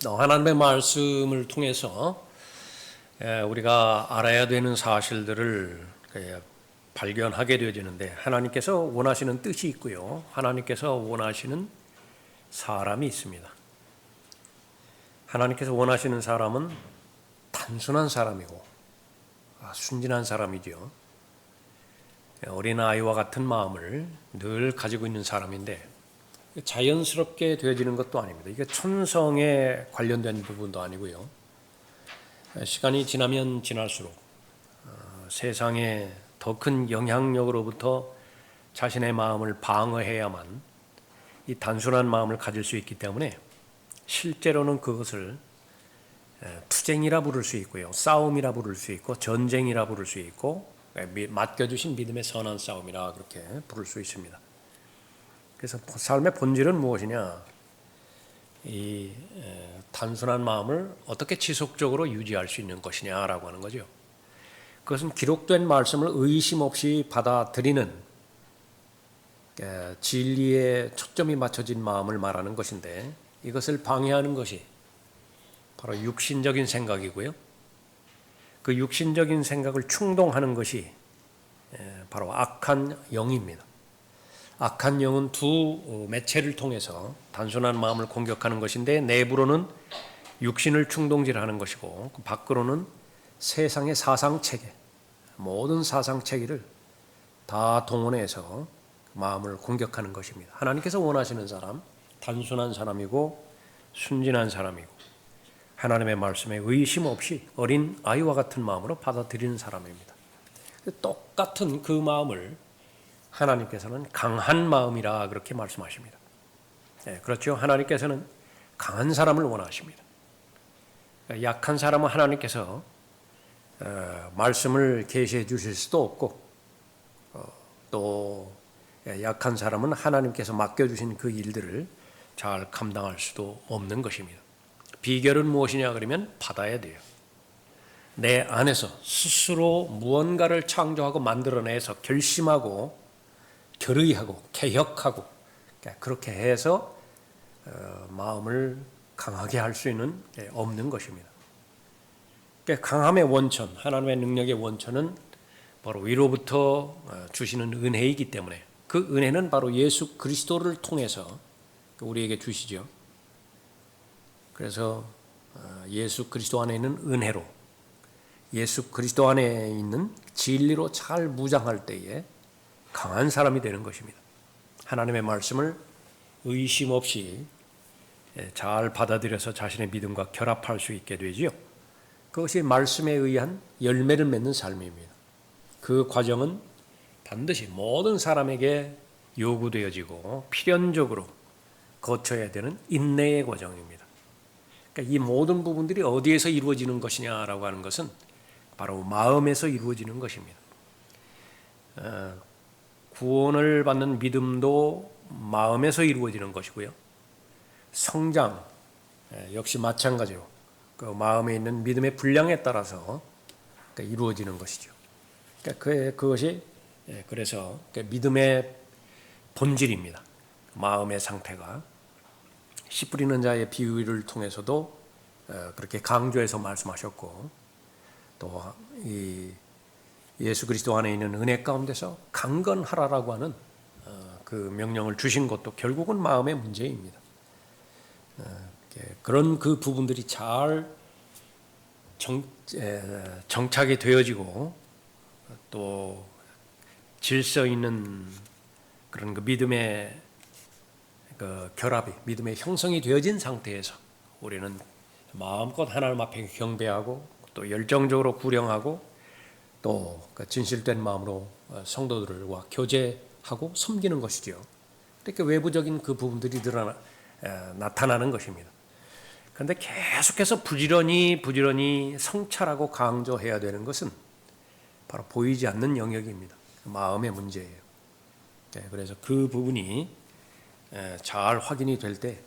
하나님의 말씀을 통해서 우리가 알아야 되는 사실들을 발견하게 되어지는데, 하나님께서 원하시는 뜻이 있고요, 하나님께서 원하시는 사람이 있습니다. 하나님께서 원하시는 사람은 단순한 사람이고 순진한 사람이죠. 어린아이와 같은 마음을 늘 가지고 있는 사람인데, 자연스럽게 되어지는 것도 아닙니다. 이게 천성에 관련된 부분도 아니고요. 시간이 지나면 지날수록 세상에 더 큰 영향력으로부터 자신의 마음을 방어해야만 이 단순한 마음을 가질 수 있기 때문에, 실제로는 그것을 투쟁이라 부를 수 있고요, 싸움이라 부를 수 있고, 전쟁이라 부를 수 있고, 맡겨주신 믿음의 선한 싸움이라 그렇게 부를 수 있습니다. 그래서 삶의 본질은 무엇이냐? 이 단순한 마음을 어떻게 지속적으로 유지할 수 있는 것이냐라고 하는 거죠. 그것은 기록된 말씀을 의심 없이 받아들이는 진리에 초점이 맞춰진 마음을 말하는 것인데, 이것을 방해하는 것이 바로 육신적인 생각이고요. 그 육신적인 생각을 충동하는 것이 바로 악한 영입니다. 악한 영은 두 매체를 통해서 단순한 마음을 공격하는 것인데, 내부로는 육신을 충동질하는 것이고, 밖으로는 세상의 사상체계, 모든 사상체계를 다 동원해서 마음을 공격하는 것입니다. 하나님께서 원하시는 사람, 단순한 사람이고 순진한 사람이고, 하나님의 말씀에 의심 없이 어린 아이와 같은 마음으로 받아들이는 사람입니다. 똑같은 그 마음을 하나님께서는 강한 마음이라 그렇게 말씀하십니다. 그렇죠. 하나님께서는 강한 사람을 원하십니다. 약한 사람은 하나님께서 말씀을 계시해 주실 수도 없고, 또 약한 사람은 하나님께서 맡겨주신 그 일들을 잘 감당할 수도 없는 것입니다. 비결은 무엇이냐 그러면 받아야 돼요. 내 안에서 스스로 무언가를 창조하고 만들어내서 결심하고 결의하고 개혁하고, 그렇게 해서 마음을 강하게 할 수 있는 없는 것입니다. 강함의 원천, 하나님의 능력의 원천은 바로 위로부터 주시는 은혜이기 때문에, 그 은혜는 바로 예수 그리스도를 통해서 우리에게 주시죠. 그래서 예수 그리스도 안에 있는 은혜로, 예수 그리스도 안에 있는 진리로 잘 무장할 때에 강한 사람이 되는 것입니다. 하나님의 말씀을 의심 없이 잘 받아들여서 자신의 믿음과 결합할 수 있게 되지요. 그것이 말씀에 의한 열매를 맺는 삶입니다. 그 과정은 반드시 모든 사람에게 요구되어지고 필연적으로 거쳐야 되는 인내의 과정입니다. 그러니까 이 모든 부분들이 어디에서 이루어지는 것이냐라고 하는 것은 바로 마음에서 이루어지는 것입니다. 구원을 받는 믿음도 마음에서 이루어지는 것이고요, 성장 역시 마찬가지로 그 마음에 있는 믿음의 분량에 따라서 이루어지는 것이죠. 그것이 그래서 믿음의 본질입니다. 마음의 상태가 씨 뿌리는 자의 비유를 통해서도 그렇게 강조해서 말씀하셨고, 또 이 예수 그리스도 안에 있는 은혜 가운데서 강건하라라고 하는 그 명령을 주신 것도 결국은 마음의 문제입니다. 그런 그 부분들이 잘 정착이 되어지고, 또 질서 있는 그런 그 믿음의 그 결합이, 믿음의 형성이 되어진 상태에서 우리는 마음껏 하나님 앞에 경배하고, 또 열정적으로 구령하고, 또 진실된 마음으로 성도들과 교제하고 섬기는 것이죠. 이렇게 외부적인 그 부분들이 나타나는 것입니다. 그런데 계속해서 부지런히 성찰하고 강조해야 되는 것은 바로 보이지 않는 영역입니다. 마음의 문제예요. 그래서 그 부분이 잘 확인이 될 때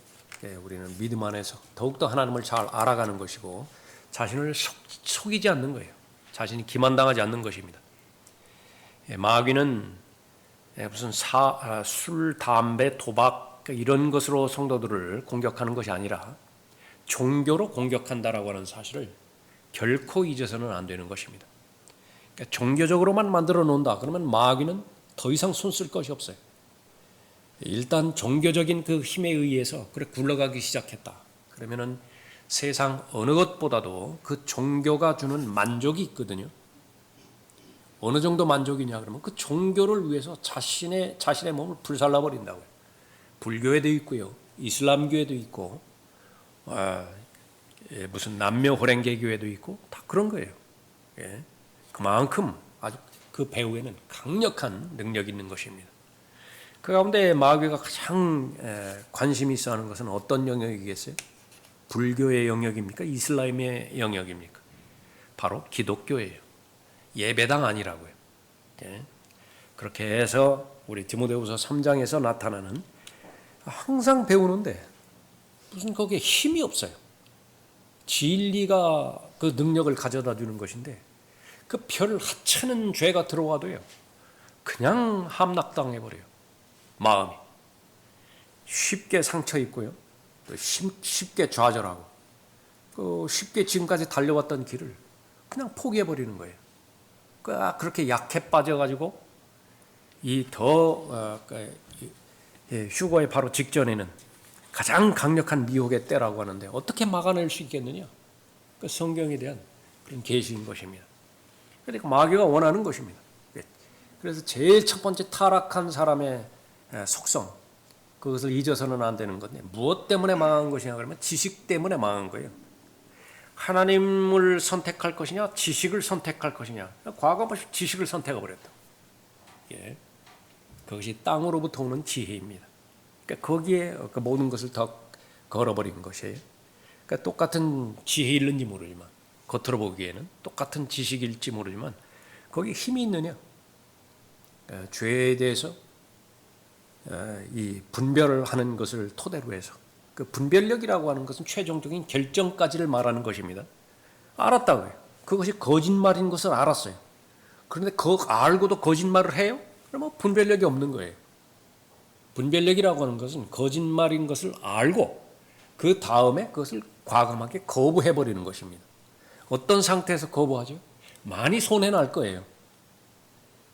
우리는 믿음 안에서 더욱더 하나님을 잘 알아가는 것이고, 자신을 속이지 않는 거예요. 자신이 기만당하지 않는 것입니다. 마귀는 무슨 술, 담배, 도박 이런 것으로 성도들을 공격하는 것이 아니라, 종교로 공격한다라고 하는 사실을 결코 잊어서는 안 되는 것입니다. 그러니까 종교적으로만 만들어 놓는다. 그러면 마귀는 더 이상 손 쓸 것이 없어요. 일단 종교적인 그 힘에 의해서 그래 굴러가기 시작했다. 그러면은 세상 어느 것보다도 그 종교가 주는 만족이 있거든요. 어느 정도 만족이냐 그러면 그 종교를 위해서 자신의 몸을 불살라 버린다고요. 불교에도 있고요, 이슬람교에도 있고, 무슨 남녀 호랭개교에도 있고 다 그런 거예요. 예. 그만큼 아주 그 배후에는 강력한 능력이 있는 것입니다. 그 가운데 마귀가 가장 관심이 있어 하는 것은 어떤 영역이겠어요? 불교의 영역입니까? 이슬람의 영역입니까? 바로 기독교예요. 예배당 아니라고요. 예. 그렇게 해서 우리 디모데후서 3장에서 나타나는 항상 배우는데 무슨 거기에 힘이 없어요. 진리가 그 능력을 가져다 주는 것인데 그 별 하찮은 죄가 들어와도요 그냥 함락당해 버려요. 마음이 쉽게 상처 입고요, 쉽게 좌절하고 쉽게 지금까지 달려왔던 길을 그냥 포기해 버리는 거예요. 그렇게 약해 빠져가지고 휴거의 바로 직전에는 가장 강력한 미혹의 때라고 하는데 어떻게 막아낼 수 있겠느냐? 그 성경에 대한 그런 계시인 것입니다. 그러니까 마귀가 원하는 것입니다. 그래서 제일 첫 번째 타락한 사람의 속성, 그것을 잊어서는 안 되는 건데 무엇 때문에 망한 것이냐 그러면 지식 때문에 망한 거예요. 하나님을 선택할 것이냐 지식을 선택할 것이냐, 과거부터 지식을 선택해 버렸다. 예. 그것이 땅으로부터 오는 지혜입니다. 그러니까 거기에 모든 것을 더 걸어버린 것이에요. 그러니까 똑같은 지혜일는지 모르지만, 겉으로 보기에는 똑같은 지식일지 모르지만 거기에 힘이 있느냐? 죄에 대해서 이 분별을 하는 것을 토대로 해서, 그 분별력이라고 하는 것은 최종적인 결정까지를 말하는 것입니다. 알았다고요. 그것이 거짓말인 것을 알았어요. 그런데 그거 알고도 거짓말을 해요? 그러면 분별력이 없는 거예요. 분별력이라고 하는 것은 거짓말인 것을 알고 그 다음에 그것을 과감하게 거부해버리는 것입니다. 어떤 상태에서 거부하죠? 많이 손해날 거예요.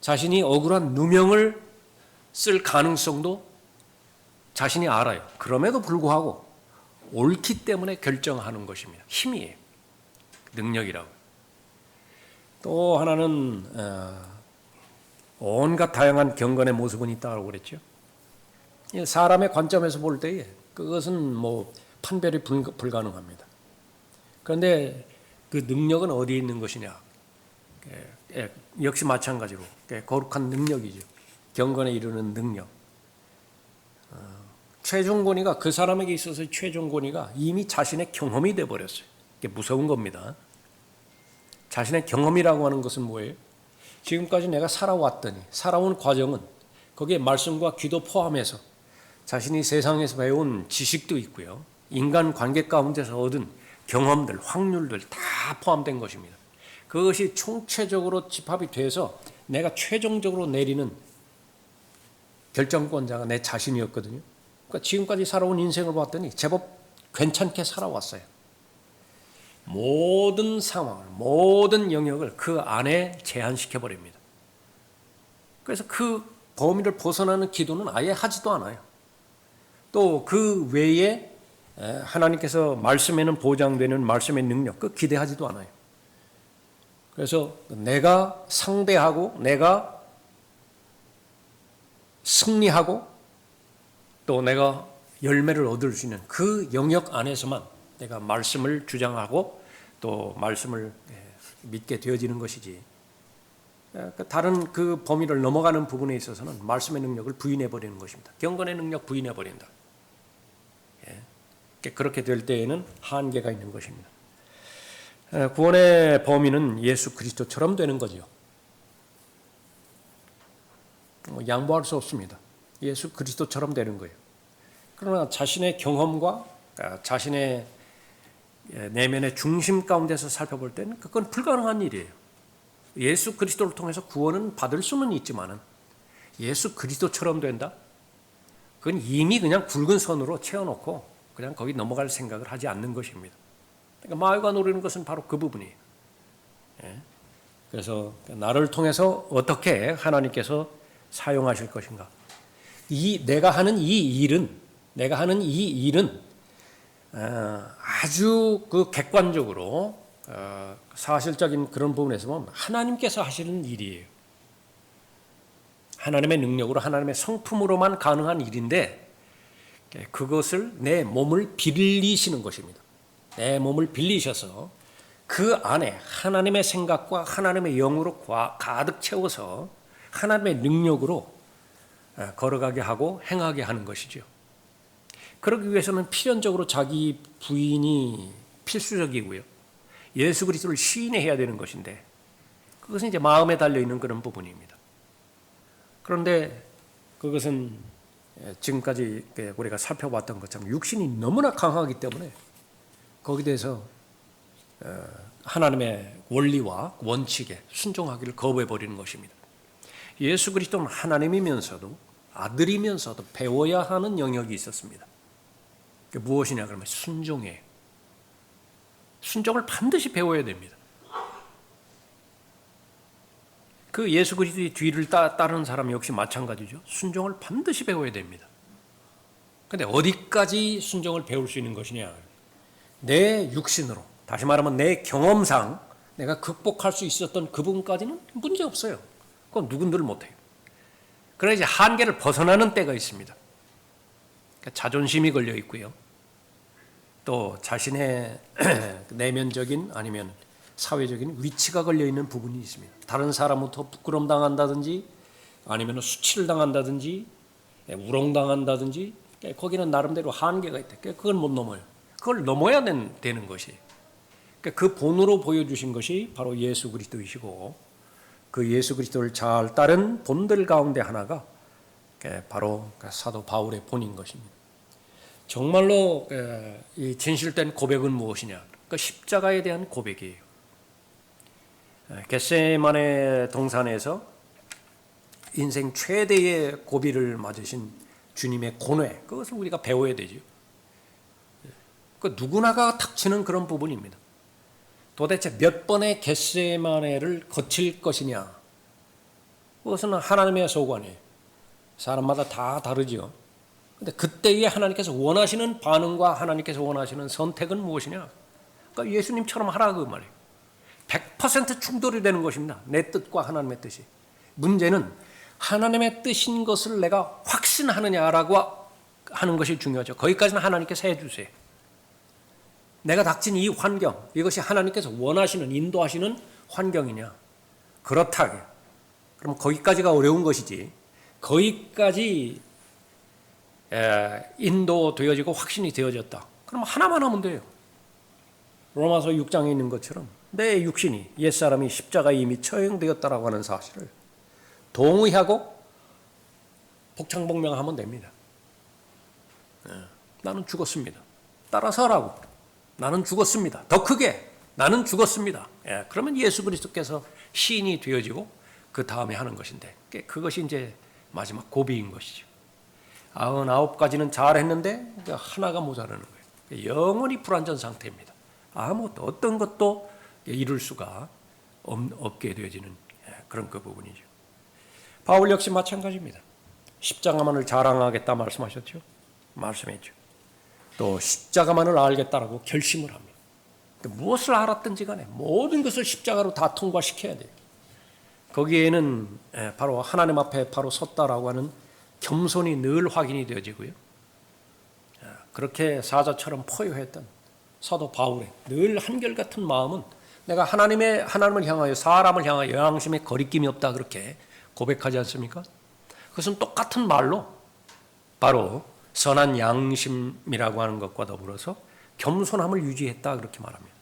자신이 억울한 누명을 쓸 가능성도 자신이 알아요. 그럼에도 불구하고 옳기 때문에 결정하는 것입니다. 힘이에요. 능력이라고. 또 하나는 온갖 다양한 경건의 모습은 있다고 그랬죠. 사람의 관점에서 볼 때에 그것은 판별이 불가능합니다. 그런데 그 능력은 어디에 있는 것이냐? 역시 마찬가지로 거룩한 능력이죠. 경건에 이르는 능력. 최종 권위가, 그 사람에게 있어서 최종 권위가 이미 자신의 경험이 되어버렸어요. 이게 무서운 겁니다. 자신의 경험이라고 하는 것은 뭐예요? 지금까지 내가 살아온 과정은 거기에 말씀과 기도 포함해서 자신이 세상에서 배운 지식도 있고요, 인간 관계 가운데서 얻은 경험들, 확률들 다 포함된 것입니다. 그것이 총체적으로 집합이 돼서 내가 최종적으로 내리는 결정권자가 내 자신이었거든요. 그러니까 지금까지 살아온 인생을 봤더니 제법 괜찮게 살아왔어요. 모든 상황을, 모든 영역을 그 안에 제한시켜 버립니다. 그래서 그 범위를 벗어나는 기도는 아예 하지도 않아요. 또 그 외에 하나님께서 말씀에는 보장되는 말씀의 능력, 그 기대하지도 않아요. 그래서 내가 상대하고, 내가 승리하고, 또 내가 열매를 얻을 수 있는 그 영역 안에서만 내가 말씀을 주장하고 또 말씀을 믿게 되어지는 것이지, 다른 그 범위를 넘어가는 부분에 있어서는 말씀의 능력을 부인해버리는 것입니다. 경건의 능력 부인해버린다. 그렇게 될 때에는 한계가 있는 것입니다. 구원의 범위는 예수 그리스도처럼 되는 거죠. 양보할 수 없습니다. 예수 그리스도처럼 되는 거예요. 그러나 자신의 경험과 자신의 내면의 중심 가운데서 살펴볼 때는 그건 불가능한 일이에요. 예수 그리스도를 통해서 구원은 받을 수는 있지만은 예수 그리스도처럼 된다? 그건 이미 그냥 굵은 선으로 채워놓고 그냥 거기 넘어갈 생각을 하지 않는 것입니다. 그러니까 마귀가 노리는 것은 바로 그 부분이에요. 예. 그래서 나를 통해서 어떻게 하나님께서 사용하실 것인가. 내가 하는 이 일은 아주 그 객관적으로 사실적인 그런 부분에서 보면 하나님께서 하시는 일이에요. 하나님의 능력으로 하나님의 성품으로만 가능한 일인데 그것을 내 몸을 빌리시는 것입니다. 내 몸을 빌리셔서 그 안에 하나님의 생각과 하나님의 영으로 가득 채워서 하나님의 능력으로 걸어가게 하고 행하게 하는 것이죠. 그러기 위해서는 필연적으로 자기 부인이 필수적이고요. 예수 그리스도를 시인해야 되는 것인데 그것은 이제 마음에 달려있는 그런 부분입니다. 그런데 그것은 지금까지 우리가 살펴봤던 것처럼 육신이 너무나 강하기 때문에 거기에 대해서 하나님의 원리와 원칙에 순종하기를 거부해버리는 것입니다. 예수 그리스도는 하나님이면서도 아들이면서도 배워야 하는 영역이 있었습니다. 그게 무엇이냐 그러면 순종이에요. 순종을 반드시 배워야 됩니다. 그 예수 그리스도의 뒤를 따르는 사람 역시 마찬가지죠. 순종을 반드시 배워야 됩니다. 그런데 어디까지 순종을 배울 수 있는 것이냐? 내 육신으로, 다시 말하면 내 경험상 내가 극복할 수 있었던 그 부분까지는 문제 없어요. 그건 누군들 못해요. 그러나 이제 한계를 벗어나는 때가 있습니다. 그러니까 자존심이 걸려 있고요. 또 자신의 내면적인 아니면 사회적인 위치가 걸려 있는 부분이 있습니다. 다른 사람부터 부끄럼 당한다든지 아니면 수치를 당한다든지 우롱당한다든지 거기는 나름대로 한계가 있다. 그걸 못 넘어요. 그걸 넘어야 되는 것이. 그 본으로 보여주신 것이 바로 예수 그리스도이시고 그 예수 그리스도를 잘 따른 본들 가운데 하나가 바로 사도 바울의 본인 것입니다. 정말로 이 진실된 고백은 무엇이냐? 그 십자가에 대한 고백이에요. 겟세마네 동산에서 인생 최대의 고비를 맞으신 주님의 고뇌, 그것을 우리가 배워야 되죠. 그 누구나가 닥치는 그런 부분입니다. 도대체 몇 번의 겟세마네를 거칠 것이냐? 그것은 하나님의 소관이에요. 사람마다 다 다르죠. 근데 그때에 하나님께서 원하시는 반응과 하나님께서 원하시는 선택은 무엇이냐? 그러니까 예수님처럼 하라 그 말이에요. 100% 충돌이 되는 것입니다. 내 뜻과 하나님의 뜻이. 문제는 하나님의 뜻인 것을 내가 확신하느냐라고 하는 것이 중요하죠. 거기까지는 하나님께서 해주세요. 내가 닥친 이 환경, 이것이 하나님께서 원하시는, 인도하시는 환경이냐? 그렇다. 그럼 거기까지가 어려운 것이지. 거기까지 인도되어지고 확신이 되어졌다. 그럼 하나만 하면 돼요. 로마서 6장에 있는 것처럼 내 육신이 옛사람이 십자가에 이미 처형되었다라고 하는 사실을 동의하고 복창복명하면 됩니다. 나는 죽었습니다. 따라서 하라고. 나는 죽었습니다. 더 크게 나는 죽었습니다. 그러면 예수 그리스도께서 시인이 되어지고 그 다음에 하는 것인데 그것이 이제 마지막 고비인 것이죠. 99가지는 잘했는데 하나가 모자라는 거예요. 영원히 불완전 상태입니다. 아무것도 어떤 것도 이룰 수가 없게 되어지는 그런 그 부분이죠. 바울 역시 마찬가지입니다. 십자가만을 자랑하겠다 말씀하셨죠. 말씀했죠. 또 십자가만을 알겠다라고 결심을 합니다. 무엇을 알았든지 간에 모든 것을 십자가로 다 통과시켜야 돼요. 거기에는 바로 하나님 앞에 바로 섰다라고 하는 겸손이 늘 확인이 되어지고요. 그렇게 사자처럼 포효했던 사도 바울의 늘 한결같은 마음은 내가 하나님을 향하여 사람을 향하여 양심에 거리낌이 없다 그렇게 고백하지 않습니까? 그것은 똑같은 말로 바로 선한 양심이라고 하는 것과 더불어서 겸손함을 유지했다 그렇게 말합니다.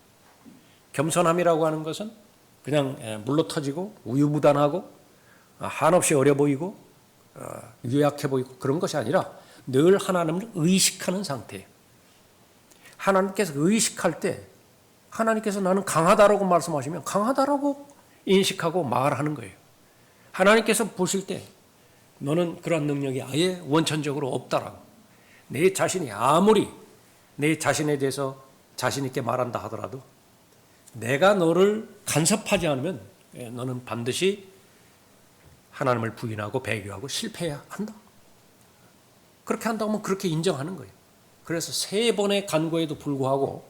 겸손함이라고 하는 것은 그냥 물러터지고 우유부단하고 한없이 어려 보이고 유약해 보이고 그런 것이 아니라 늘 하나님을 의식하는 상태예요. 하나님께서 의식할 때 하나님께서 나는 강하다라고 말씀하시면 강하다라고 인식하고 말하는 거예요. 하나님께서 보실 때 너는 그런 능력이 아예 원천적으로 없다라고 내 자신이 아무리 내 자신에 대해서 자신 있게 말한다 하더라도 내가 너를 간섭하지 않으면 너는 반드시 하나님을 부인하고 배교하고 실패해야 한다. 그렇게 한다면 그렇게 인정하는 거예요. 그래서 3번의 간구에도 불구하고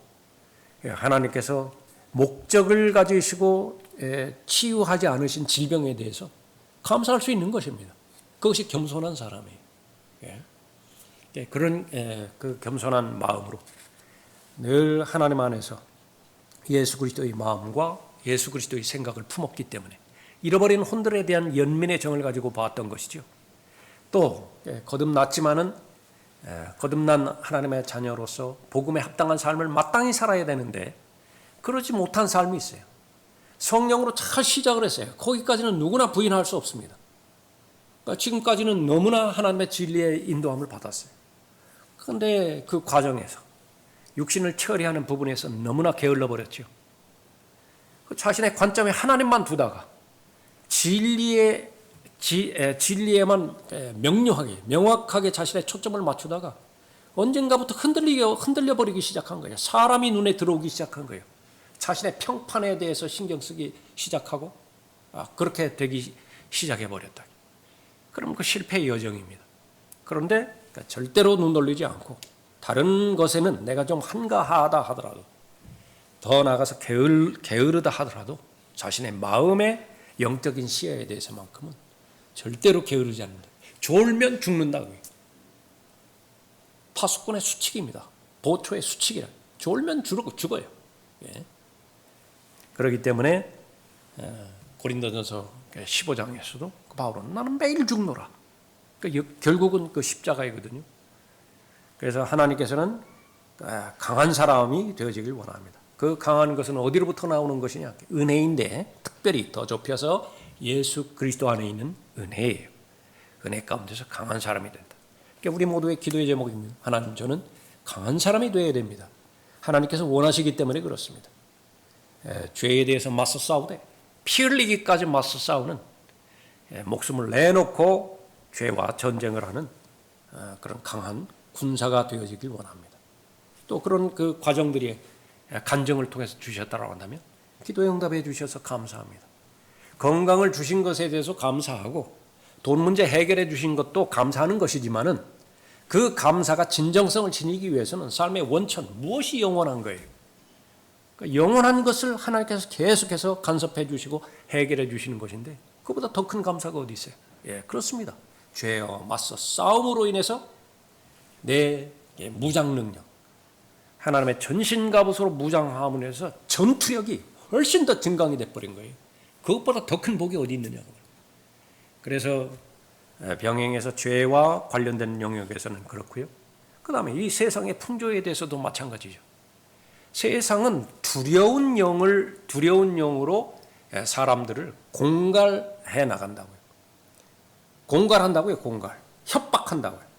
하나님께서 목적을 가지시고 치유하지 않으신 질병에 대해서 감사할 수 있는 것입니다. 그것이 겸손한 사람이에요. 그런 그 겸손한 마음으로 늘 하나님 안에서 예수 그리스도의 마음과 예수 그리스도의 생각을 품었기 때문에 잃어버린 혼들에 대한 연민의 정을 가지고 봤던 것이죠. 또 거듭났지만은 거듭난 하나님의 자녀로서 복음에 합당한 삶을 마땅히 살아야 되는데 그러지 못한 삶이 있어요. 성령으로 잘 시작을 했어요. 거기까지는 누구나 부인할 수 없습니다. 그러니까 지금까지는 너무나 하나님의 진리의 인도함을 받았어요. 그런데 그 과정에서 육신을 처리하는 부분에서 너무나 게을러 버렸죠. 자신의 관점에 하나님만 두다가 진리에만 명료하게 명확하게 자신의 초점을 맞추다가 언젠가부터 흔들려 버리기 시작한 거예요. 사람이 눈에 들어오기 시작한 거예요. 자신의 평판에 대해서 신경 쓰기 시작하고 그렇게 되기 시작해 버렸다. 그럼 그 실패의 여정입니다. 그런데 절대로 눈 돌리지 않고 다른 것에는 내가 좀 한가하다 하더라도 더 나아가서 게으르다 하더라도 자신의 마음의 영적인 시야에 대해서만큼은 절대로 게으르지 않는다. 졸면 죽는다고요. 파수꾼의 수칙입니다. 보초의 수칙이라. 졸면 죽어요. 그렇기 때문에 고린도전서 15장에서도 바울은 나는 매일 죽노라. 결국은 그 십자가이거든요. 그래서 하나님께서는 강한 사람이 되어지길 원합니다. 그 강한 것은 어디로부터 나오는 것이냐? 은혜인데 특별히 더 좁혀서 예수 그리스도 안에 있는 은혜예요. 은혜 가운데서 강한 사람이 된다. 그러니까 우리 모두의 기도의 제목입니다. 하나님, 저는 강한 사람이 되어야 됩니다. 하나님께서 원하시기 때문에 그렇습니다. 죄에 대해서 맞서 싸우되 피 흘리기까지 맞서 싸우는 목숨을 내놓고 죄와 전쟁을 하는 그런 강한 군사가 되어지길 원합니다. 또 그런 그 과정들이 간증을 통해서 주셨다고 한다면 기도에 응답해 주셔서 감사합니다. 건강을 주신 것에 대해서 감사하고 돈 문제 해결해 주신 것도 감사하는 것이지만은 그 감사가 진정성을 지니기 위해서는 삶의 원천, 무엇이 영원한 거예요? 그러니까 영원한 것을 하나님께서 계속해서 간섭해 주시고 해결해 주시는 것인데 그보다 더 큰 감사가 어디 있어요? 그렇습니다. 죄와 맞서 싸움으로 인해서 내 무장 능력, 하나님의 전신갑옷으로 무장함으로 해서 전투력이 훨씬 더 증강이 돼버린 거예요. 그것보다 더 큰 복이 어디 있느냐고. 그래서 병행해서 죄와 관련된 영역에서는 그렇고요. 그 다음에 이 세상의 풍조에 대해서도 마찬가지죠. 세상은 두려운 영으로 사람들을 공갈해 나간다고요. 공갈한다고요. 협박한다고요.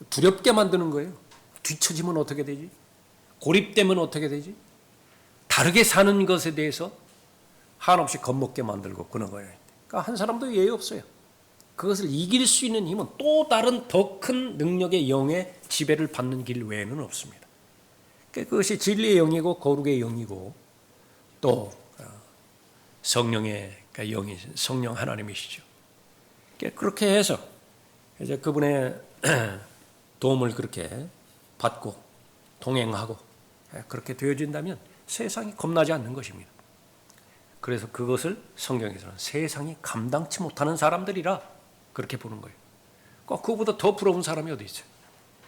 두렵게 만드는 거예요. 뒤처지면 어떻게 되지? 고립되면 어떻게 되지? 다르게 사는 것에 대해서 한없이 겁먹게 만들고 그런 거예요. 그러니까 한 사람도 예외 없어요. 그것을 이길 수 있는 힘은 또 다른 더 큰 능력의 영의 지배를 받는 길 외에는 없습니다. 그것이 진리의 영이고 거룩의 영이고 또 성령의 영이 성령 하나님이시죠. 그렇게 해서 이제 그분의 도움을 그렇게 받고 동행하고 그렇게 되어진다면 세상이 겁나지 않는 것입니다. 그래서 그것을 성경에서는 세상이 감당치 못하는 사람들이라 그렇게 보는 거예요. 그거보다 더 부러운 사람이 어디 있어요?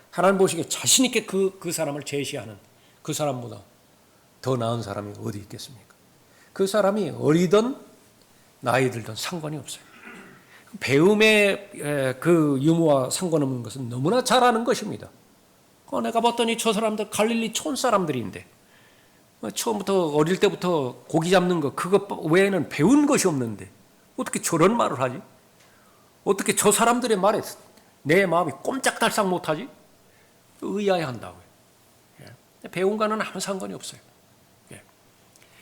하나님 보시기에 자신 있게 그 사람을 제시하는 그 사람보다 더 나은 사람이 어디 있겠습니까? 그 사람이 어리든 나이 들든 상관이 없어요. 배움의 그 유무와 상관없는 것은 너무나 잘 아는 것입니다. 내가 봤더니 저 사람들 갈릴리 촌 사람들인데 처음부터 어릴 때부터 고기 잡는 거 그것 외에는 배운 것이 없는데 어떻게 저런 말을 하지? 어떻게 저 사람들의 말에 내 마음이 꼼짝달싹 못하지? 의아해한다고요. 배운 거는 아무 상관이 없어요.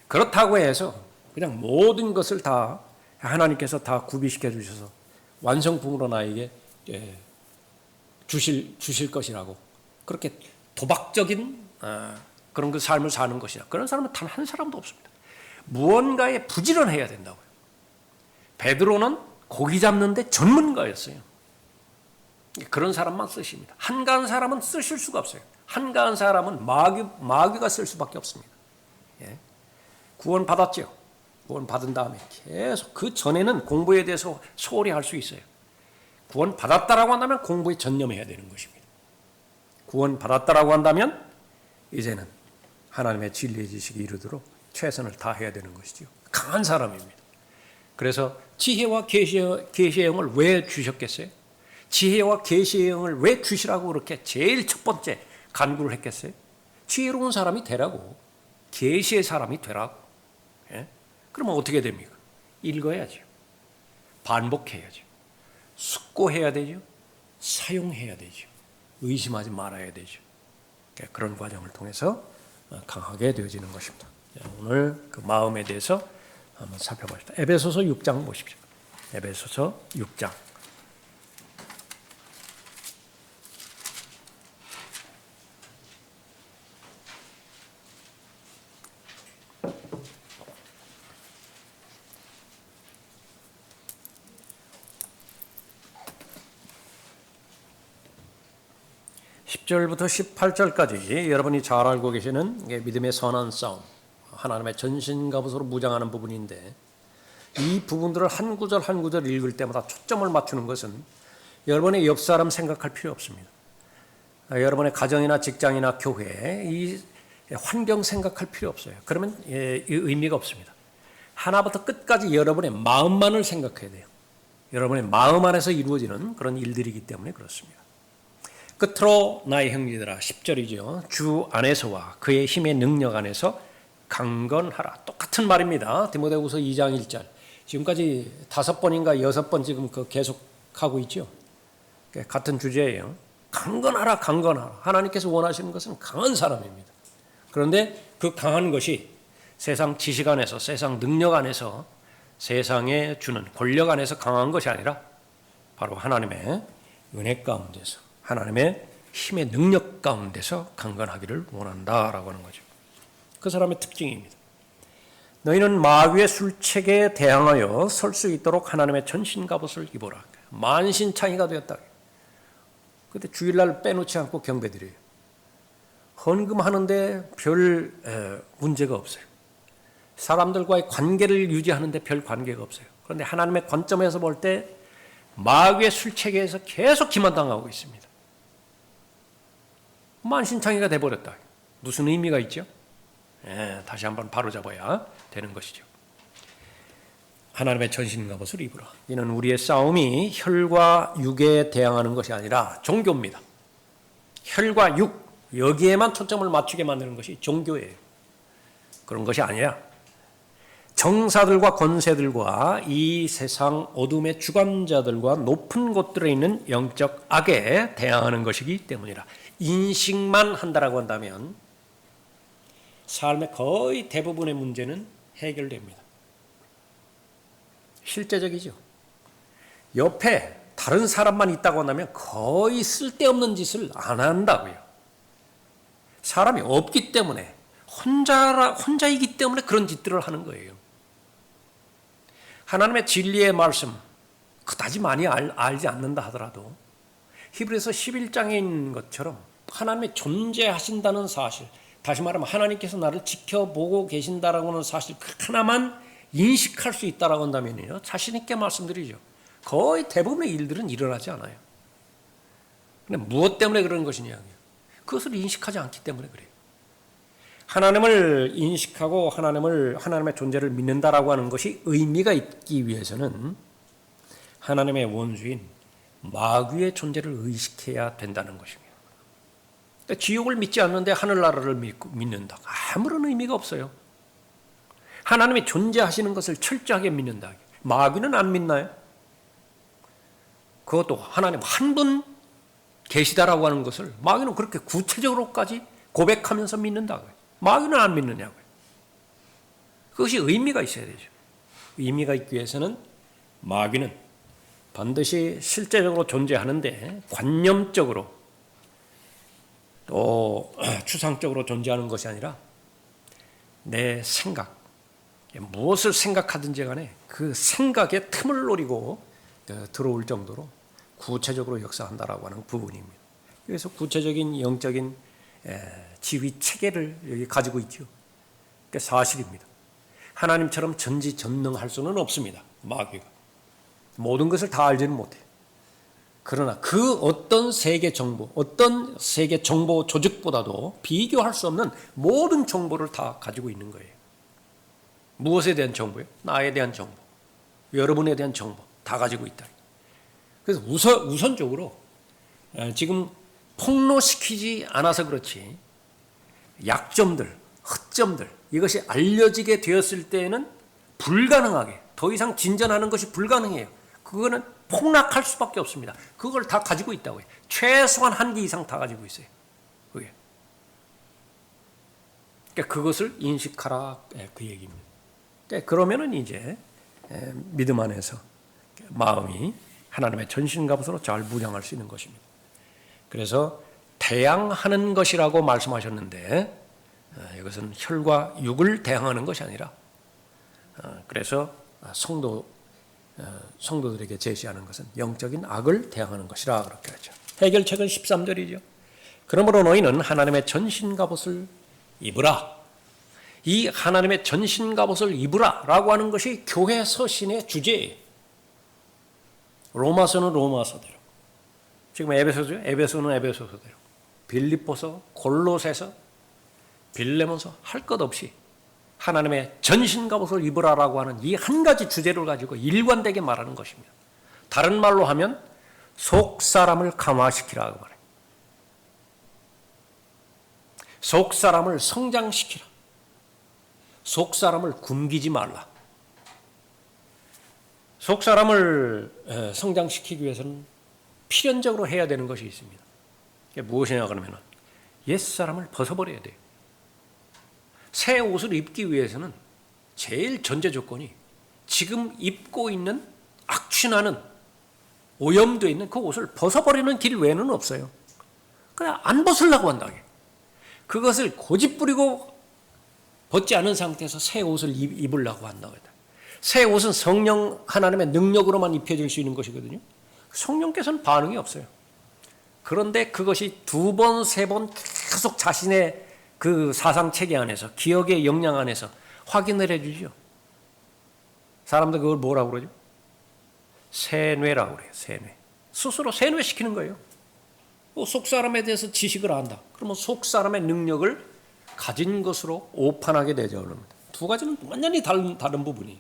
그렇다고 해서 그냥 모든 것을 다 하나님께서 다 구비시켜 주셔서 완성품으로 나에게 주실 것이라고 그렇게 도박적인 그런 그 삶을 사는 것이냐. 그런 사람은 단 한 사람도 없습니다. 무언가에 부지런해야 된다고요. 베드로는 고기 잡는데 전문가였어요. 그런 사람만 쓰십니다. 한가한 사람은 쓰실 수가 없어요. 한가한 사람은 마귀가 쓸 수밖에 없습니다. 예. 구원 받았죠. 구원 받은 다음에 계속 그 전에는 공부에 대해서 소홀히 할 수 있어요. 구원 받았다라고 한다면 공부에 전념해야 되는 것입니다. 구원 받았다라고 한다면 이제는 하나님의 진리의 지식에 이르도록 최선을 다해야 되는 것이죠. 강한 사람입니다. 그래서 지혜와 계시의 영을 왜 주셨겠어요? 지혜와 계시의 영을 왜 주시라고 그렇게 제일 첫 번째 간구를 했겠어요? 지혜로운 사람이 되라고, 계시의 사람이 되라고. 예? 그러면 어떻게 됩니까? 읽어야죠. 반복해야죠. 숙고해야 되죠. 사용해야 되죠. 의심하지 말아야 되죠. 그런 과정을 통해서 강하게 되어지는 것입니다. 오늘 그 마음에 대해서 한번 살펴봅시다. 에베소서 6장 보십시오. 에베소서 6장. 10절부터 18절까지 여러분이 잘 알고 계시는 믿음의 선한 싸움, 하나님의 전신갑옷으로 무장하는 부분인데, 이 부분들을 한 구절 한 구절 읽을 때마다 초점을 맞추는 것은 여러분의 옆 사람 생각할 필요 없습니다. 여러분의 가정이나 직장이나 교회, 이 환경 생각할 필요 없어요. 그러면 의미가 없습니다. 하나부터 끝까지 여러분의 마음만을 생각해야 돼요. 여러분의 마음 안에서 이루어지는 그런 일들이기 때문에 그렇습니다. 끝으로 나의 형제들아, 10절이죠. 주 안에서와 그의 힘의 능력 안에서 강건하라. 똑같은 말입니다. 디모데후서 2장 1절. 지금까지 5번인가 6번 지금 계속하고 있죠. 같은 주제예요. 강건하라, 강건하라. 하나님께서 원하시는 것은 강한 사람입니다. 그런데 그 강한 것이 세상 지식 안에서, 세상 능력 안에서, 세상에 주는 권력 안에서 강한 것이 아니라 바로 하나님의 은혜 가운데서, 하나님의 힘의 능력 가운데서 강건하기를 원한다라고 하는 거죠. 그 사람의 특징입니다. 너희는 마귀의 술책에 대항하여 설 수 있도록 하나님의 전신갑옷을 입어라. 만신창이가 되었다. 그때 주일날 빼놓지 않고 경배드려요. 헌금하는데 별 문제가 없어요. 사람들과의 관계를 유지하는데 별 관계가 없어요. 그런데 하나님의 관점에서 볼 때 마귀의 술책에서 계속 기만당하고 있습니다. 만신창이가 돼버렸다. 무슨 의미가 있죠? 다시 한번 바로잡아야 되는 것이죠. 하나님의 전신갑옷을 입으라. 이는 우리의 싸움이 혈과 육에 대항하는 것이 아니라 종교입니다. 혈과 육, 여기에만 초점을 맞추게 만드는 것이 종교예요. 그런 것이 아니라 정사들과 권세들과 이 세상 어둠의 주관자들과 높은 곳들에 있는 영적 악에 대항하는 것이기 때문이라. 인식만 한다라고 한다면 삶의 거의 대부분의 문제는 해결됩니다. 실제적이죠. 옆에 다른 사람만 있다고 한다면 거의 쓸데없는 짓을 안 한다고요. 사람이 없기 때문에, 혼자이기 때문에 그런 짓들을 하는 거예요. 하나님의 진리의 말씀 그다지 많이 알지 않는다 하더라도 히브리서 11장에 있는 것처럼 하나님의 존재하신다는 사실, 다시 말하면 하나님께서 나를 지켜보고 계신다라고 하는 사실 하나만 인식할 수 있다라고 한다면요, 자신 있게 말씀드리죠. 거의 대부분의 일들은 일어나지 않아요. 근데 무엇 때문에 그런 것이냐? 그것을 인식하지 않기 때문에 그래요. 하나님을 인식하고 하나님의 존재를 믿는다라고 하는 것이 의미가 있기 위해서는 하나님의 원수인 마귀의 존재를 의식해야 된다는 것입니다. 그러니까 지옥을 믿지 않는데 하늘나라를 믿는다. 아무런 의미가 없어요. 하나님이 존재하시는 것을 철저하게 믿는다. 마귀는 안 믿나요? 그것도 하나님 한 분 계시다라고 하는 것을 마귀는 그렇게 구체적으로까지 고백하면서 믿는다고요. 마귀는 안 믿느냐고요. 그것이 의미가 있어야 되죠. 의미가 있기 위해서는 마귀는 반드시 실제적으로 존재하는데 관념적으로 또 추상적으로 존재하는 것이 아니라 내 생각, 무엇을 생각하든지 간에 그 생각의 틈을 노리고 들어올 정도로 구체적으로 역사한다라고 하는 부분입니다. 그래서 구체적인 영적인 지휘 체계를 여기 가지고 있죠. 그게 사실입니다. 하나님처럼 전지전능할 수는 없습니다. 마귀가 모든 것을 다 알지는 못해요. 그러나 그 어떤 세계 정보, 어떤 세계 정보 조직보다도 비교할 수 없는 모든 정보를 다 가지고 있는 거예요. 무엇에 대한 정보요? 나에 대한 정보, 여러분에 대한 정보 다 가지고 있다. 그래서 우선적으로 지금 폭로시키지 않아서 그렇지 약점들, 허점들 이것이 알려지게 되었을 때에는 불가능하게 더 이상 진전하는 것이 불가능해요. 그거는 폭락할 수밖에 없습니다. 그걸 다 가지고 있다고요. 최소한 한 개 이상 다 가지고 있어요. 그게. 그러니까 그것을 인식하라 그 얘기입니다. 그러니까 그러면은 이제 믿음 안에서 마음이 하나님의 전신갑옷으로 잘 무장할 수 있는 것입니다. 그래서 대항하는 것이라고 말씀하셨는데 이것은 혈과 육을 대항하는 것이 아니라 그래서 성도들에게 제시하는 것은 영적인 악을 대항하는 것이라 그렇게 하죠. 해결책은 13절이죠. 그러므로 너희는 하나님의 전신갑옷을 입으라. 이 하나님의 전신갑옷을 입으라 라고 하는 것이 교회 서신의 주제예요. 로마서는 로마서대로, 지금 에베소죠. 에베소는 에베소서대로, 빌립보서, 골로새서, 빌레몬서 할 것 없이 하나님의 전신갑옷을 입으라라고 하는 이 한 가지 주제를 가지고 일관되게 말하는 것입니다. 다른 말로 하면 속 사람을 감화시키라고 말해요. 속 사람을 성장시키라. 속 사람을 굶기지 말라. 속 사람을 성장시키기 위해서는 필연적으로 해야 되는 것이 있습니다. 그게 무엇이냐 그러면 옛사람을 벗어버려야 돼요. 새 옷을 입기 위해서는 제일 전제 조건이 지금 입고 있는 악취나는 오염되어 있는 그 옷을 벗어버리는 길 외에는 없어요. 그냥 안 벗으려고 한다. 그것을 고집부리고 벗지 않은 상태에서 새 옷을 입으려고 한다고 했다. 새 옷은 성령 하나님의 능력으로만 입혀질 수 있는 것이거든요. 성령께서는 반응이 없어요. 그런데 그것이 두 번, 세 번 계속 자신의 그 사상 체계 안에서, 기억의 역량 안에서 확인을 해주죠. 사람들 그걸 뭐라고 그러죠? 세뇌라고 그래요. 세뇌. 스스로 세뇌시키는 거예요. 속 사람에 대해서 지식을 안다. 그러면 속 사람의 능력을 가진 것으로 오판하게 되죠. 그러면 두 가지는 완전히 다른 부분이.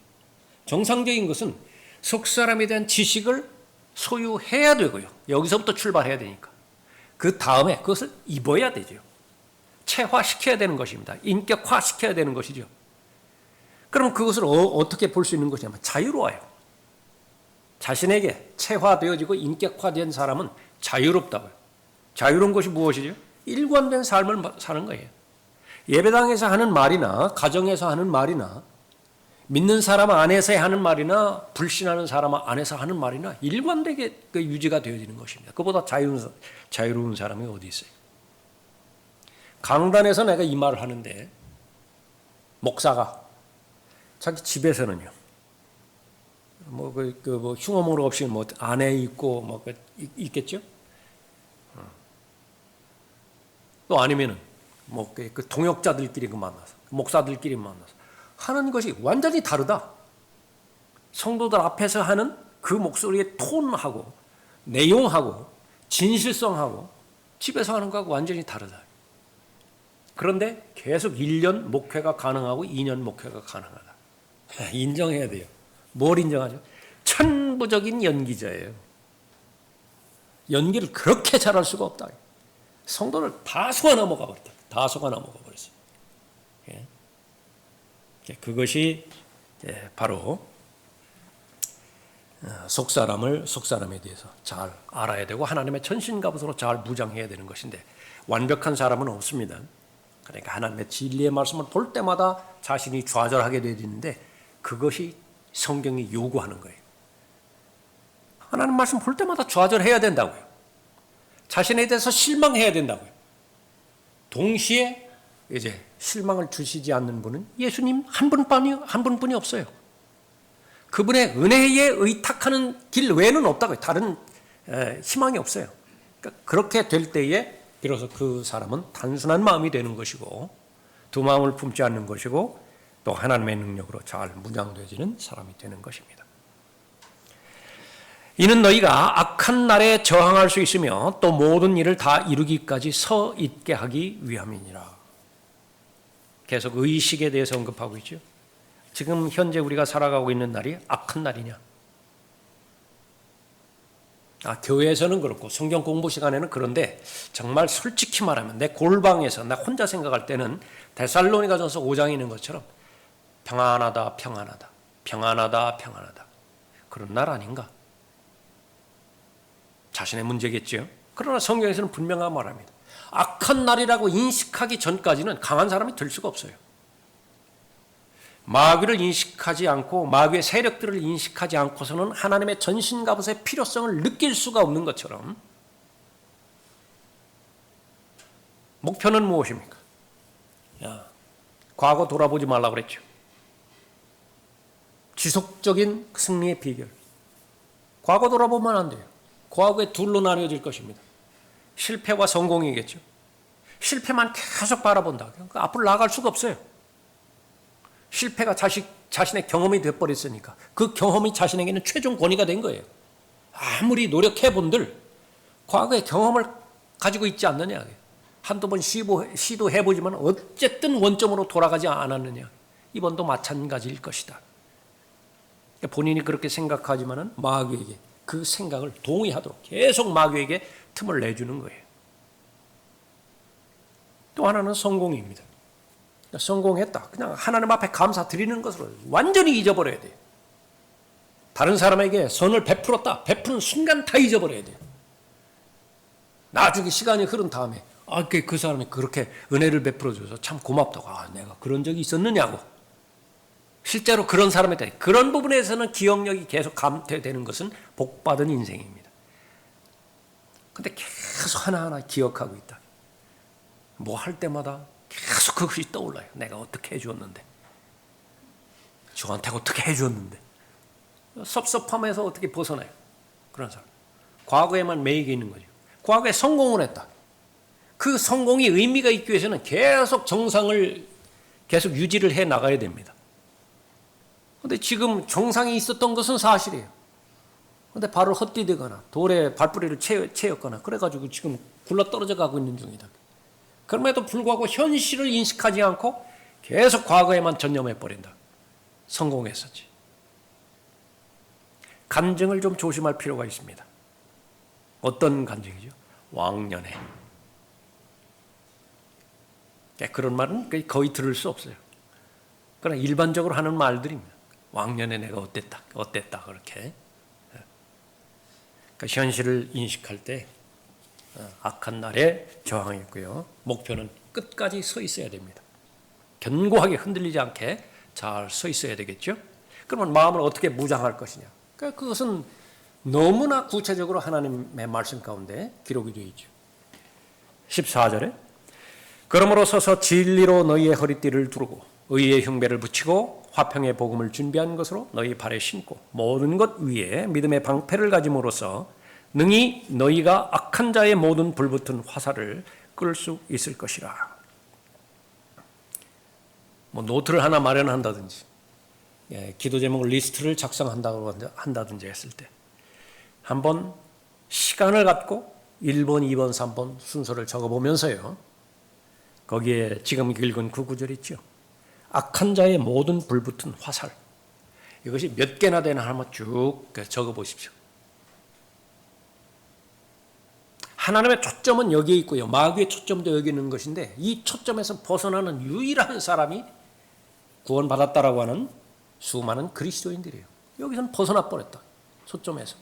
정상적인 것은 속 사람에 대한 지식을 소유해야 되고요. 여기서부터 출발해야 되니까. 그 다음에 그것을 입어야 되죠. 체화시켜야 되는 것입니다. 인격화시켜야 되는 것이죠. 그럼 그것을 어떻게 볼 수 있는 것이냐면 자유로워요. 자신에게 체화되어지고 인격화된 사람은 자유롭다고요. 자유로운 것이 무엇이죠? 일관된 삶을 사는 거예요. 예배당에서 하는 말이나 가정에서 하는 말이나 믿는 사람 안에서 하는 말이나 불신하는 사람 안에서 하는 말이나 일관되게 유지가 되어지는 것입니다. 그보다 자유로운 사람이 어디 있어요? 강단에서 내가 이 말을 하는데 목사가 자기 집에서는요, 뭐 흉어모로 없이 뭐 아내 있고 있겠죠? 또 아니면은 그 동역자들끼리 만나서 목사들끼리 만나서 하는 것이 완전히 다르다. 성도들 앞에서 하는 그 목소리의 톤하고 내용하고 진실성하고 집에서 하는 것하고 완전히 다르다. 그런데 계속 1년 목회가 가능하고 2년 목회가 가능하다. 인정해야 돼요. 뭘 인정하죠? 천부적인 연기자예요. 연기를 그렇게 잘할 수가 없다. 성도를 다 속아 넘어가 버렸다. 다 속아 넘어가 버렸어요. 그것이 바로 속사람에 대해서 잘 알아야 되고 하나님의 전신갑옷으로 잘 무장해야 되는 것인데 완벽한 사람은 없습니다. 그러니까 하나님의 진리의 말씀을 볼 때마다 자신이 좌절하게 되는데 그것이 성경이 요구하는 거예요. 하나님 말씀 볼 때마다 좌절해야 된다고요. 자신에 대해서 실망해야 된다고요. 동시에 이제 실망을 주시지 않는 분은 예수님 한 분뿐이 없어요. 그분의 은혜에 의탁하는 길 외에는 없다고요. 다른 희망이 없어요. 그러니까 그렇게 될 때에 비로소 그 사람은 단순한 마음이 되는 것이고 두 마음을 품지 않는 것이고 또 하나님의 능력으로 잘 무장되어지는 사람이 되는 것입니다. 이는 너희가 악한 날에 저항할 수 있으며 또 모든 일을 다 이루기까지 서 있게 하기 위함이니라. 계속 의식에 대해서 언급하고 있죠. 지금 현재 우리가 살아가고 있는 날이 악한 날이냐? 교회에서는 그렇고 성경 공부 시간에는 그런데 정말 솔직히 말하면 내 골방에서 나 혼자 생각할 때는 데살로니가전서 5장에 있는 것처럼 평안하다 평안하다 평안하다 평안하다 그런 날 아닌가? 자신의 문제겠죠. 그러나 성경에서는 분명한 말합니다. 악한 날이라고 인식하기 전까지는 강한 사람이 될 수가 없어요. 마귀를 인식하지 않고 마귀의 세력들을 인식하지 않고서는 하나님의 전신갑옷의 필요성을 느낄 수가 없는 것처럼 목표는 무엇입니까? 과거 돌아보지 말라고 그랬죠. 지속적인 승리의 비결. 과거 돌아보면 안 돼요. 과거에 둘로 나뉘어질 것입니다. 실패와 성공이겠죠. 실패만 계속 바라본다. 그러니까 앞으로 나아갈 수가 없어요. 실패가 자신의 경험이 되어버렸으니까 그 경험이 자신에게는 최종 권위가 된 거예요. 아무리 노력해본들 과거의 경험을 가지고 있지 않느냐. 한두 번 시도해보지만 어쨌든 원점으로 돌아가지 않았느냐. 이번도 마찬가지일 것이다. 본인이 그렇게 생각하지만은 마귀에게 그 생각을 동의하도록 계속 마귀에게 틈을 내주는 거예요. 또 하나는 성공입니다. 성공했다. 그냥 하나님 앞에 감사드리는 것으로 완전히 잊어버려야 돼요. 다른 사람에게 선을 베풀었다. 베푸는 순간 다 잊어버려야 돼요. 나중에 시간이 흐른 다음에 그 사람이 그렇게 은혜를 베풀어줘서 참 고맙다고. 내가 그런 적이 있었느냐고. 실제로 그런 사람에 대해 그런 부분에서는 기억력이 계속 감퇴되는 것은 복받은 인생입니다. 근데 계속 하나하나 기억하고 있다. 뭐 할 때마다 계속 그것이 떠올라요. 내가 어떻게 해주었는데, 저한테 어떻게 해주었는데, 섭섭함에서 어떻게 벗어나요? 그런 사람. 과거에만 매이게 있는 거죠. 과거에 성공을 했다. 그 성공이 의미가 있기 위해서는 계속 정상을 계속 유지를 해 나가야 됩니다. 그런데 지금 정상이 있었던 것은 사실이에요. 그런데 발을 헛디디거나 돌에 발뿌리를 채였거나 그래가지고 지금 굴러떨어져 가고 있는 중이다. 그럼에도 불구하고 현실을 인식하지 않고 계속 과거에만 전념해버린다. 성공했었지. 간증을 좀 조심할 필요가 있습니다. 어떤 간증이죠? 왕년에. 그런 말은 거의 들을 수 없어요. 그러나 일반적으로 하는 말들입니다. 왕년에 내가 어땠다 그렇게. 그러니까 현실을 인식할 때 악한 날에 저항했고요. 목표는 끝까지 서 있어야 됩니다. 견고하게 흔들리지 않게 잘 서 있어야 되겠죠. 그러면 마음을 어떻게 무장할 것이냐. 그러니까 그것은 너무나 구체적으로 하나님의 말씀 가운데 기록이 되어 있죠. 14절에 그러므로 서서 진리로 너희의 허리띠를 두르고 의의 흉배를 붙이고 화평의 복음을 준비한 것으로 너희 발에 신고 모든 것 위에 믿음의 방패를 가짐으로써 능히 너희가 악한 자의 모든 불붙은 화살을 끌 수 있을 것이라. 노트를 하나 마련한다든지 기도 제목 리스트를 작성한다고 한다든지 했을 때 한번 시간을 갖고 1번, 2번, 3번 순서를 적어보면서요. 거기에 지금 읽은 그 구절 있죠. 악한 자의 모든 불붙은 화살. 이것이 몇 개나 되나 한번 쭉 적어보십시오. 하나님의 초점은 여기에 있고요. 마귀의 초점도 여기 있는 것인데 이 초점에서 벗어나는 유일한 사람이 구원받았다라고 하는 수많은 그리스도인들이에요. 여기서는 벗어나 버렸다. 초점에서.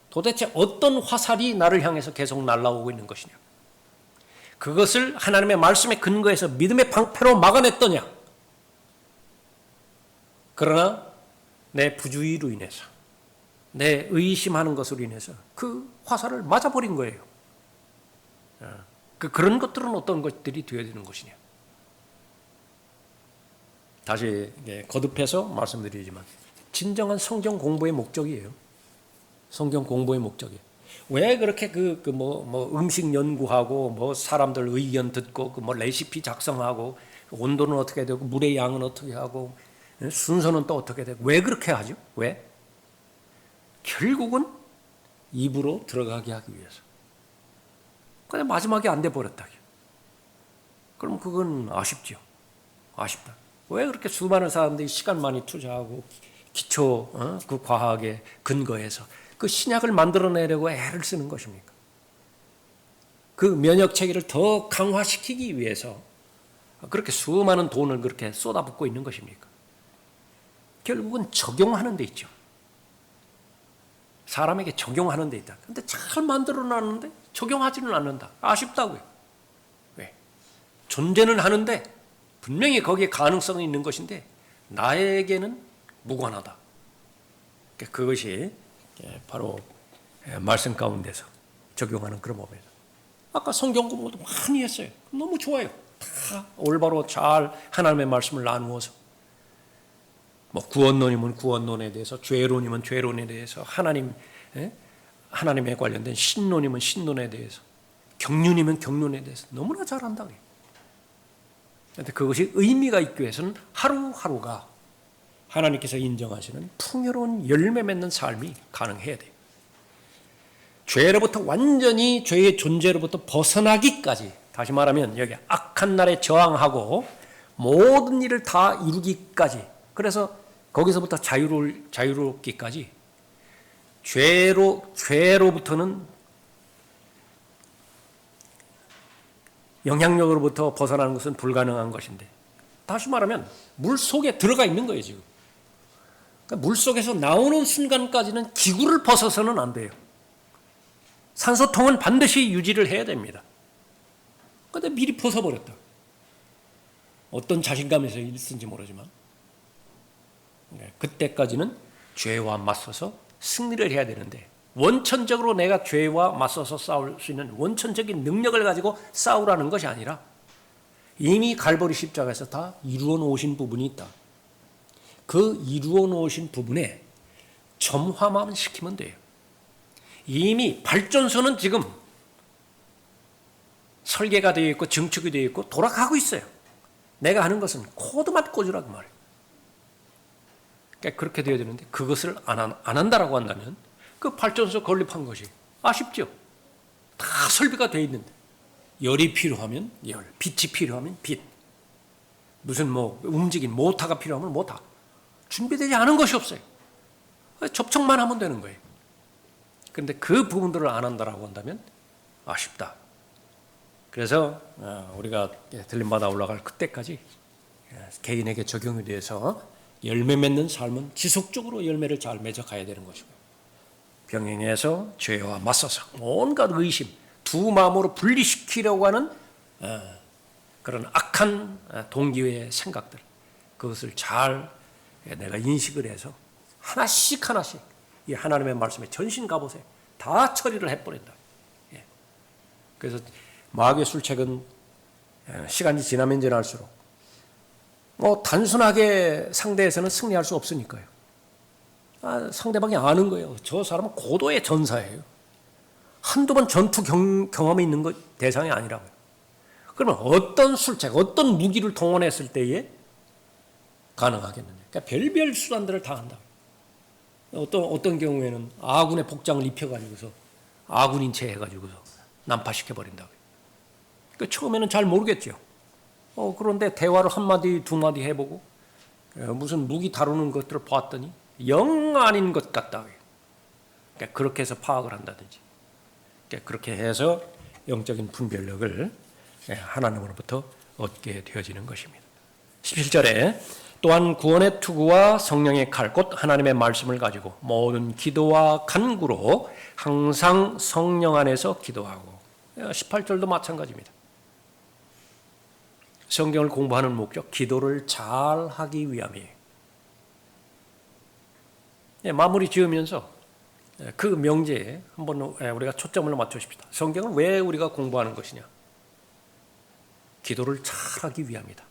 도대체 어떤 화살이 나를 향해서 계속 날아오고 있는 것이냐. 그것을 하나님의 말씀에 근거해서 믿음의 방패로 막아냈더냐. 그러나 내 부주의로 인해서 내 의심하는 것으로 인해서 그 화살을 맞아버린 거예요. 그런 것들은 어떤 것들이 되어야 되는 것이냐. 다시 거듭해서 말씀드리지만 진정한 성경 공부의 목적이에요. 성경 공부의 목적이에요. 왜 그렇게 음식 연구하고 뭐 사람들 의견 듣고 뭐 레시피 작성하고 온도는 어떻게 되고 물의 양은 어떻게 하고 순서는 또 어떻게 되고 왜 그렇게 하죠? 왜? 결국은 입으로 들어가게 하기 위해서. 근데 마지막에 안 돼 버렸다. 그럼 그건 아쉽죠. 아쉽다. 왜 그렇게 수많은 사람들이 시간 많이 투자하고 기초 그 과학에 근거해서 그 신약을 만들어내려고 애를 쓰는 것입니까? 그 면역 체계를 더 강화시키기 위해서 그렇게 수많은 돈을 그렇게 쏟아붓고 있는 것입니까? 결국은 적용하는 데 있죠. 사람에게 적용하는 데 있다. 근데 잘 만들어놨는데 적용하지는 않는다. 아쉽다고요. 왜? 존재는 하는데 분명히 거기에 가능성이 있는 것인데 나에게는 무관하다. 그것이 바로 말씀 가운데서 적용하는 그런 법입니다. 아까 성경 공부도 많이 했어요. 너무 좋아요. 다 올바로 잘 하나님의 말씀을 나누어서 뭐 구원론이면 구원론에 대해서, 죄론이면 죄론에 대해서, 하나님에 관련된 신론이면 신론에 대해서, 경륜이면 경륜에 대해서 너무나 잘한다고요. 그런데 그것이 의미가 있기 위해서는 하루하루가 하나님께서 인정하시는 풍요로운 열매 맺는 삶이 가능해야 돼요. 죄로부터 완전히 죄의 존재로부터 벗어나기까지, 다시 말하면 여기 악한 날에 저항하고 모든 일을 다 이루기까지, 그래서 거기서부터 자유롭기까지 죄로부터는 영향력으로부터 벗어나는 것은 불가능한 것인데, 다시 말하면 물 속에 들어가 있는 거예요 지금. 그러니까 물 속에서 나오는 순간까지는 기구를 벗어서는 안 돼요. 산소통은 반드시 유지를 해야 됩니다. 그런데 미리 벗어버렸다. 어떤 자신감에서 있는지 모르지만 그때까지는 죄와 맞서서 승리를 해야 되는데, 원천적으로 내가 죄와 맞서서 싸울 수 있는 원천적인 능력을 가지고 싸우라는 것이 아니라 이미 갈보리 십자가에서 다 이루어 놓으신 부분이 있다. 그 이루어 놓으신 부분에 점화만 시키면 돼요. 이미 발전소는 지금 설계가 되어 있고 증축이 되어 있고 돌아가고 있어요. 내가 하는 것은 코드만 꽂으라고 말해요. 그러니까 그렇게 되어야 되는데 그것을 안 한다라고 한다면 그 발전소 건립한 것이 아쉽죠. 다 설비가 되어 있는데 열이 필요하면 열, 빛이 필요하면 빛, 무슨 움직임 모터가 필요하면 모터, 준비되지 않은 것이 없어요. 접촉만 하면 되는 거예요. 그런데 그 부분들을 안 한다라고 한다면 아쉽다. 그래서 우리가 들림받아 올라갈 그때까지 개인에게 적용이 돼서 열매 맺는 삶은 지속적으로 열매를 잘 맺어 가야 되는 것이고, 병행해서 죄와 맞서서 온갖 의심, 두 마음으로 분리시키려고 하는 그런 악한 동기의 생각들, 그것을 잘 내가 인식을 해서 하나씩 이 하나님의 말씀에 전신 갑옷에 다 처리를 해버린다. 그래서 마귀의 술책은 시간이 지나면 지날수록 단순하게 상대에서는 승리할 수 없으니까요. 상대방이 아는 거예요. 저 사람은 고도의 전사예요. 한두 번 전투 경험이 있는 것 대상이 아니라고요. 그러면 어떤 술책, 어떤 무기를 동원했을 때에 가능하겠느냐. 그러니까 별별 수단들을 다 한다. 어떤 경우에는 아군의 복장을 입혀가지고서 아군인 채 해가지고서 난파시켜버린다고요. 그러니까 처음에는 잘 모르겠죠. 그런데 대화를 한마디 두마디 해보고 무슨 무기 다루는 것들을 봤더니 영 아닌 것 같다. 그러니까 그렇게 해서 파악을 한다든지, 그러니까 그렇게 해서 영적인 분별력을 하나님으로부터 얻게 되어지는 것입니다. 17절에 또한 구원의 투구와 성령의 칼 곧 하나님의 말씀을 가지고 모든 기도와 간구로 항상 성령 안에서 기도하고. 18절도 마찬가지입니다. 성경을 공부하는 목적, 기도를 잘 하기 위함이에요. 마무리 지으면서 그 명제에 한번 우리가 초점을 맞추십시다. 성경을 왜 우리가 공부하는 것이냐? 기도를 잘하기 위함이다.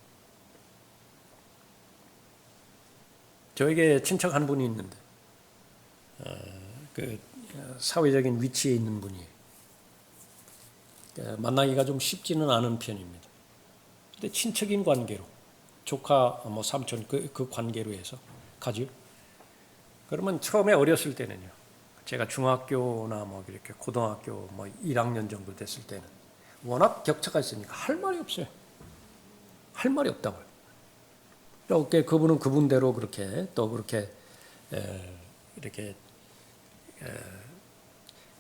저에게 친척 한 분이 있는데 그 사회적인 위치에 있는 분이에요. 만나기가 좀 쉽지는 않은 편입니다. 근데 친척인 관계로 조카, 삼촌 그 관계로 해서 가죠. 그러면 처음에 어렸을 때는요. 제가 중학교나 이렇게 고등학교 1학년 정도 됐을 때는 워낙 격차가 있으니까 할 말이 없어요. 할 말이 없다고요. 또 그분은 그분대로 그렇게 또 그렇게 이렇게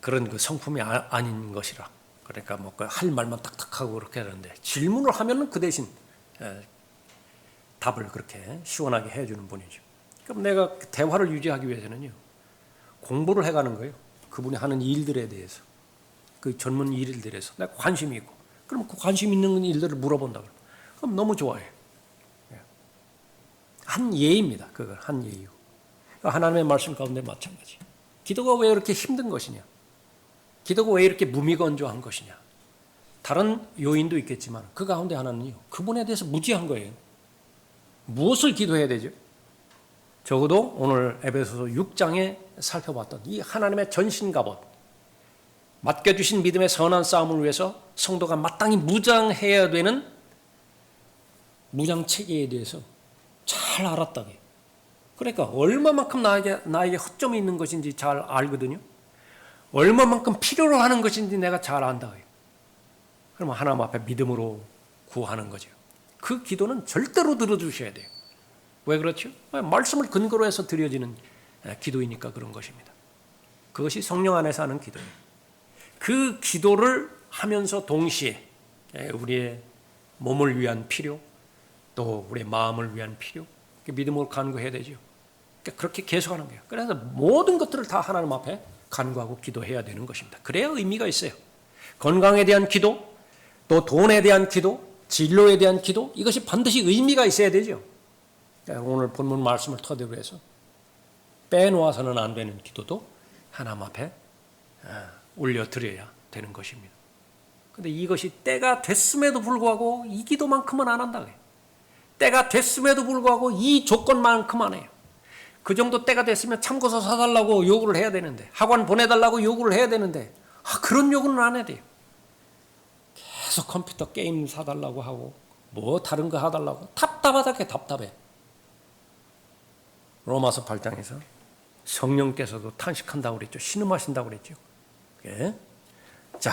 그런 그 성품이 아닌 것이라. 그러니까 할 말만 딱딱하고 그렇게 하는데 질문을 하면은 그 대신 답을 그렇게 시원하게 해주는 분이죠. 그럼 내가 대화를 유지하기 위해서는요 공부를 해가는 거예요. 그분이 하는 일들에 대해서 그 전문 일들에 대해서 내가 관심이 있고 그럼 그 관심 있는 일들을 물어본다 그럼 너무 좋아해요. 한 예입니다. 그걸 한 예요. 하나님의 말씀 가운데 마찬가지. 기도가 왜 이렇게 힘든 것이냐? 기도가 왜 이렇게 무미건조한 것이냐? 다른 요인도 있겠지만 그 가운데 하나는요. 그분에 대해서 무지한 거예요. 무엇을 기도해야 되죠? 적어도 오늘 에베소서 6장에 살펴봤던 이 하나님의 전신갑옷, 맡겨주신 믿음의 선한 싸움을 위해서 성도가 마땅히 무장해야 되는 무장체계에 대해서 잘 알았다고요. 그러니까 얼마만큼 나에게 허점이 있는 것인지 잘 알거든요. 얼마만큼 필요로 하는 것인지 내가 잘 안다고요. 그러면 하나님 앞에 믿음으로 구하는 거죠. 그 기도는 절대로 들어주셔야 돼요. 왜 그렇죠? 말씀을 근거로 해서 드려지는 기도이니까 그런 것입니다. 그것이 성령 안에서 하는 기도예요. 그 기도를 하면서 동시에 우리의 몸을 위한 필요, 또 우리의 마음을 위한 필요, 믿음으로 간구해야 되죠. 그렇게 계속하는 거예요. 그래서 모든 것들을 다 하나님 앞에 간구하고 기도해야 되는 것입니다. 그래야 의미가 있어요. 건강에 대한 기도, 또 돈에 대한 기도, 진로에 대한 기도, 이것이 반드시 의미가 있어야 되죠. 오늘 본문 말씀을 토대로 해서 빼놓아서는 안 되는 기도도 하나님 앞에 올려드려야 되는 것입니다. 그런데 이것이 때가 됐음에도 불구하고 이 기도만큼은 안 한다고요. 때가 됐음에도 불구하고 이 조건만큼 안 해요. 그 정도 때가 됐으면 참고서 사달라고 요구를 해야 되는데, 학원 보내달라고 요구를 해야 되는데 그런 요구는 안 해야 돼요. 계속 컴퓨터 게임 사달라고 하고 다른 거 하달라고 답답하다게 답답해. 로마서 8장에서 성령께서도 탄식한다고 그랬죠. 신음하신다고 그랬죠. 자,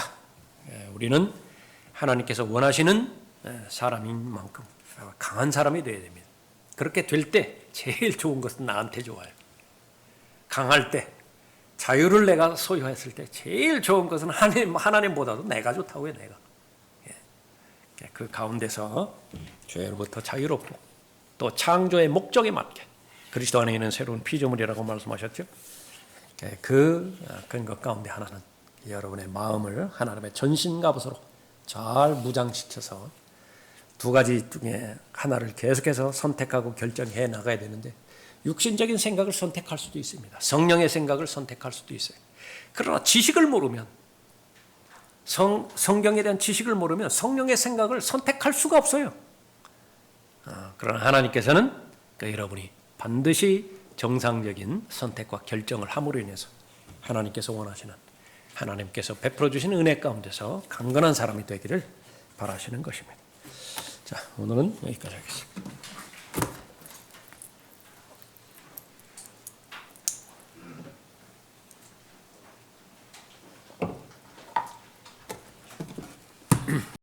우리는 하나님께서 원하시는 사람인 만큼 강한 사람이 되어야 됩니다. 그렇게 될 때 제일 좋은 것은 나한테 좋아요. 강할 때, 자유를 내가 소유했을 때 제일 좋은 것은 하나님보다도 내가 좋다고 해요. 내가. 그 가운데서 죄로부터 자유롭고 또 창조의 목적에 맞게 그리스도 안에 있는 새로운 피조물이라고 말씀하셨죠. 그런 것 가운데 하나는 여러분의 마음을 하나님의 전신갑옷으로 잘 무장시켜서 두 가지 중에 하나를 계속해서 선택하고 결정해 나가야 되는데 육신적인 생각을 선택할 수도 있습니다. 성령의 생각을 선택할 수도 있어요. 그러나 지식을 모르면 성경에 대한 지식을 모르면 성령의 생각을 선택할 수가 없어요. 그러나 하나님께서는 여러분이 반드시 정상적인 선택과 결정을 함으로 인해서 하나님께서 원하시는 하나님께서 베풀어 주시는 은혜 가운데서 강건한 사람이 되기를 바라시는 것입니다. 자, 오늘은 여기까지 하겠습니다.